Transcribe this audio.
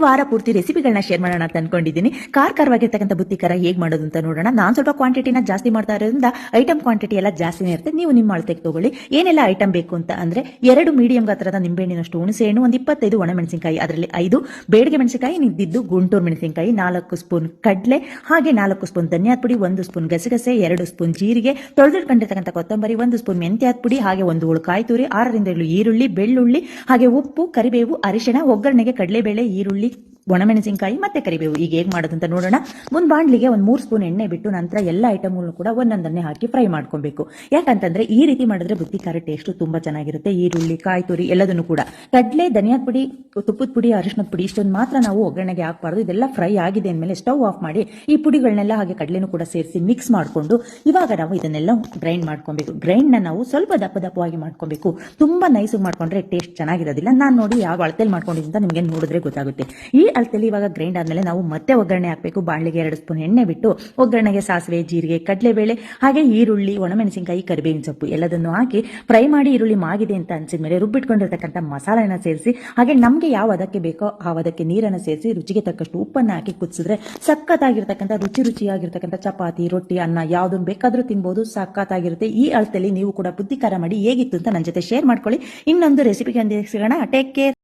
ವಾರ ಪೂರ್ತಿ ರೆಸಿಪಿಗಳನ್ನ ಶೇರ್ ಮಾಡೋಣ ಅಂತ ಅನ್ಕೊಂಡಿದ್ದೀನಿ. ಖಾರವಾಗಿರ್ತಕ್ಕಂಥ ಬುತ್ತಿ ಖಾರ ಹೇಗೆ ಮಾಡೋದು ಅಂತ ನೋಡೋಣ. ನಾನು ಸ್ವಲ್ಪ ಕ್ವಾಂಟಿಟಿನ ಜಾಸ್ತಿ ಮಾಡ್ತಾ ಇರೋದ್ರಿಂದ ಐಟಮ್ ಕ್ವಾಂಟಿಟಿ ಎಲ್ಲ ಜಾಸ್ತಿನೇ ಇರುತ್ತೆ. ನೀವು ನಿಮ್ಮ ಅಳತೆಗೆ ತಗೊಳ್ಳಿ. ಏನೆಲ್ಲ ಐಟಮ್ ಬೇಕು ಅಂತ ಅಂದ್ರೆ 2 ಮೀಡಿಯಂ ಗಾತ್ರದ ನಿಂಬೆಹಣ್ಣಿನಷ್ಟು ಹುಣಸೆ ಹಣ್ಣು, ಒಂದು 25 ಒಣಮೆಣಸಿನಕಾಯಿ, ಅದರಲ್ಲಿ 5 ಬೇಡಿಗೆ ಮೆಣಸಿನಕಾಯಿ, ನಿದ್ದಿದ್ದು ಗುಂಟೂರು ಮೆಣಸಿನಕಾಯಿ, 4 ಸ್ಪೂನ್ ಕಡಲೆ, ಹಾಗೆ 4 ಸ್ಪೂನ್ ಧನಿಯಾದ ಪುಡಿ, 1 ಸ್ಪೂನ್ ಗಸಗಸೆ, 2 ಸ್ಪೂನ್ ಜೀರಿಗೆ, ತೊಳೆದಿಟ್ಕೊಂಡಿರ್ತಕ್ಕಂಥ ಕೊತ್ತಂಬರಿ, 1 ಸ್ಪೂನ್ ಮೆಂತ್ಯಾದ ಪುಡಿ, ಹಾಗೆ 1 ಹೋಳು ಕಾಯಿ ತುರಿ, 6 ರಿಂದ 7 ಈರುಳ್ಳಿ, ಬೆಳ್ಳುಳ್ಳಿ, ಹಾಗೆ ಉಪ್ಪು, ಕರಿಬೇವು, ಅರಿಶಿಣ, ಒಗ್ಗರಣೆಗೆ ಕಡಲೆಬೇಳೆ, ಈರುಳ್ಳಿ, ಒಣಮೆಣಸಿನಕಾಯಿ ಮತ್ತೆ ಕರಿಬೇವು. ಈಗ ಹೇಗೆ ಮಾಡೋದು ಅಂತ ನೋಡೋಣ. ಒಂದು ಬಾಣಲಿಗೆ 3 ಸ್ಪೂನ್ ಎಣ್ಣೆ ಬಿಟ್ಟು ನಂತರ ಎಲ್ಲ ಐಟಮ್ಗಳನ್ನು ಕೂಡ ಒಂದೊಂದನ್ನೇ ಹಾಕಿ ಫ್ರೈ ಮಾಡ್ಕೊಬೇಕು. ಯಾಕಂತಂದ್ರೆ ಈ ರೀತಿ ಮಾಡಿದ್ರೆ ಬುತ್ತಿ ಖಾರ ಟೇಸ್ಟ್ ತುಂಬಾ ಚೆನ್ನಾಗಿರುತ್ತೆ. ಈರುಳ್ಳಿ, ಕಾಯಿ ತುರಿ ಎಲ್ಲದನ್ನು ಕೂಡ, ಕಡಲೆ, ಧನಿಯಾದ ಪುಡಿ, ತುಪ್ಪದ ಪುಡಿ, ಅರಿಶಿಣದ ಪುಡಿ ಇಷ್ಟೊಂದು ಮಾತ್ರ ನಾವು ಒಗ್ಗರಣೆಗೆ ಹಾಕಬಾರ್ದು. ಇದೆಲ್ಲ ಫ್ರೈ ಆಗಿದೆ ಅಂದಮೇಲೆ ಸ್ಟವ್ ಆಫ್ ಮಾಡಿ ಈ ಪುಡಿಗಳನ್ನೆಲ್ಲ ಹಾಗೆ ಕಡಲೆನೂ ಕೂಡ ಸೇರಿಸಿ ಮಿಕ್ಸ್ ಮಾಡಿಕೊಂಡು ಇವಾಗ ನಾವು ಇದನ್ನೆಲ್ಲ ಗ್ರೈಂಡ್ ಮಾಡ್ಕೊಬೇಕು. ಗ್ರೈಂಡ್ ನಾವು ಸ್ವಲ್ಪ ದಪ್ಪವಾಗಿ ಮಾಡ್ಕೊಬೇಕು. ತುಂಬಾ ನೈಸ್ ಮಾಡ್ಕೊಂಡ್ರೆ ಟೇಸ್ಟ್ ಚೆನ್ನಾಗಿರೋದಿಲ್ಲ. ನಾನು ನೋಡಿ ಯಾವ ಅಳತೆಯಲ್ಲಿ ಮಾಡ್ಕೊಂಡಿದ್ದ ನಿಮಗೆ ನೋಡಿದ್ರೆ ಗೊತ್ತಾಗುತ್ತೆ. ಈ ಅಳತೆಯಲ್ಲಿ ಇವಾಗ ಗ್ರೈಂಡ್ ಆದ್ಮೇಲೆ ನಾವು ಮತ್ತೆ ಒಗ್ಗರಣೆ ಹಾಕಬೇಕು. ಬಾಣಲಿಗೆ 2 ಸ್ಪೂನ್ ಎಣ್ಣೆ ಬಿಟ್ಟು ಒಗ್ಗರಣೆಗೆ ಸಾಸಿವೆ, ಜೀರಿಗೆ, ಕಡಲೆಬೇಳೆ, ಹಾಗೆ ಈರುಳ್ಳಿ, ಒಣಮೆಣಸಿನಕಾಯಿ, ಕರಿಬೇವಿನ ಸೊಪ್ಪು ಎಲ್ಲದನ್ನು ಹಾಕಿ ಫ್ರೈ ಮಾಡಿ ಈರುಳ್ಳಿ ಮಾಗಿದೆ ಅಂತ ಅನ್ಸಿದ್ಮೇಲೆ ರುಬ್ಬಿಟ್ಕೊಂಡಿರ್ತಕ್ಕಂಥ ಮಸಾಲೆನ ಸೇರಿಸಿ, ಹಾಗೆ ನಮಗೆ ಯಾವ ಅದಕ್ಕೆ ಬೇಕೋ ಆ ಅದಕ್ಕೆ ನೀರನ್ನು ಸೇರಿಸಿ ರುಚಿಗೆ ತಕ್ಕಷ್ಟು ಉಪ್ಪನ್ನು ಹಾಕಿ ಕುದಿಸಿದ್ರೆ ಸಖತ್ತಾಗಿರ್ತಕ್ಕಂಥ ರುಚಿಯಾಗಿರ್ತಕ್ಕಂಥ ಚಪಾತಿ, ರೊಟ್ಟಿ, ಅನ್ನ ಯಾವ್ದನ್ನು ಬೇಕಾದ್ರೂ ತಿನ್ಬಹುದು. ಸಖತ್ತಾಗಿರುತ್ತೆ. ಈ ಅಳತೆಯಲ್ಲಿ ನೀವು ಕೂಡ ಬುತ್ತಿ ಖಾರ ಮಾಡಿ ಹೇಗಿತ್ತು ಅಂತ ನನ್ನ ಜೊತೆ ಶೇರ್ ಮಾಡ್ಕೊಳ್ಳಿ. ಇನ್ನೊಂದು ರೆಸಿಪಿಗೆ ಸಿಗೋಣ. Take care.